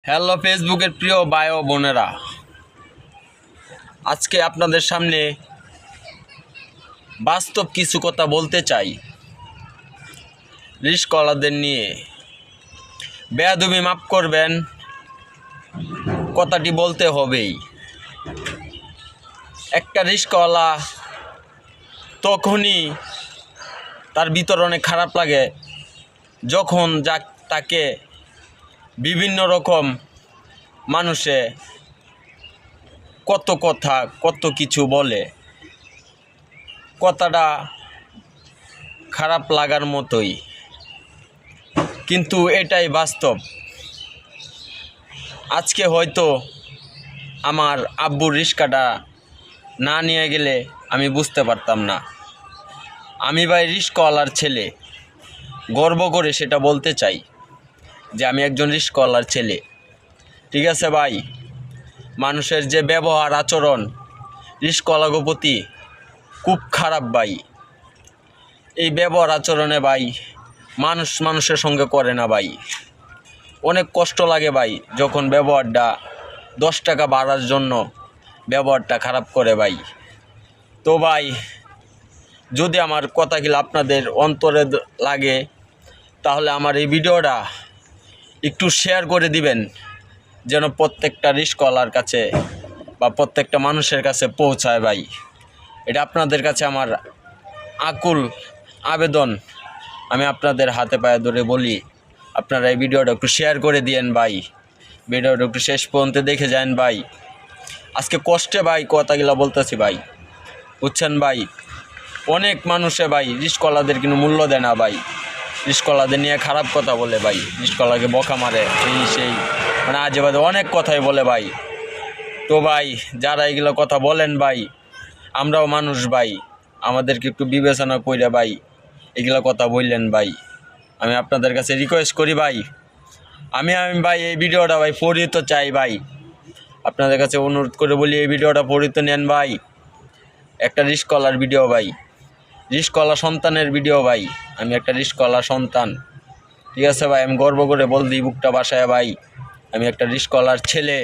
Hello ফেসবুকের প্রিয় ভাই ও বোনেরা, আজকে আপনাদের সামনে বাস্তব কিছু কথা বলতে চাই রিস্কওয়ালাদের নিয়ে। বেয়াদবি মাফ করবেন, কথাটি বলতে হবেই। একটা রিস্কওয়ালা তখনই তার ভিতর অনেক খারাপ লাগে যখন তাকে বিভিন্ন রকম মানুষে কত কথা কত কিছু বলে। কথাটা খারাপ লাগার মতোই, কিন্তু এটাই বাস্তব। আজকে হয়তো আমার আব্বুর রিস্কাটা না নিয়ে গেলে আমি বুঝতে পারতাম না। আমি ভাই রিস্কওয়ালার ছেলে, গর্ব করে সেটা বলতে চাই যে আমি একজন রিস্কওয়ালার ছেলে। ঠিক আছে ভাই, মানুষের যে ব্যবহার আচরণ রিস্কওয়ালার প্রতি খুব খারাপ ভাই। এই ব্যবহার আচরণে ভাই মানুষের সঙ্গে করে না ভাই। অনেক কষ্ট লাগে ভাই যখন ব্যবহারটা 10 টাকা বাড়ার জন্য ব্যবহারটা খারাপ করে ভাই। তো ভাই, যদি আমার কথাগুলো আপনাদের অন্তরে লাগে তাহলে আমার এই ভিডিওটা একটু শেয়ার করে দিবেন, যেন প্রত্যেকটা রিস্কওয়ালার কাছে বা প্রত্যেকটা মানুষের কাছে পৌঁছায় ভাই। এটা আপনাদের কাছে আমার আকুল আবেদন। আমি আপনাদের হাতে পায়ে ধরে বলি, আপনারা এই ভিডিওটা একটু শেয়ার করে দিয়েন ভাই। ভিডিওটা একটু শেষ পর্যন্ত দেখে যান ভাই। আজকে কষ্টে ভাই কথাগুলো বলতেছি ভাই, বুঝছেন ভাই। অনেক মানুষে ভাই রিস্কওয়ালাদের কিন্তু মূল্য দেয় না ভাই। রিস্কওয়ালাদের নিয়ে খারাপ কথা বলে ভাই, রিস্কওয়ালাকে বকা মারে, এই সেই মানে আজে বাজে অনেক কথাই বলে ভাই। তো ভাই, যারা এগুলো কথা বলেন ভাই, আমরাও মানুষ ভাই, আমাদেরকে একটু বিবেচনা করে ভাই এগুলো কথা বললেন ভাই। আমি আপনাদের কাছে রিকোয়েস্ট করি ভাই, আমি ভাই এই ভিডিওটা ভাই পড়িত চাই ভাই। আপনাদের কাছে অনুরোধ করে বলি, এই ভিডিওটা পড়িত নেন ভাই। একটা রিস্কওয়ালার ভিডিও ভাই, রিস্কওয়ালা সন্তানের ভিডিও ভাই। আমি একটা রিস্কওয়ালা সন্তান, ঠিক আছে ভাই। আমি গর্ব করে বল দিই বুকটা বাসায় ভাই, আমি একটা রিস্কওয়ালার ছেলে।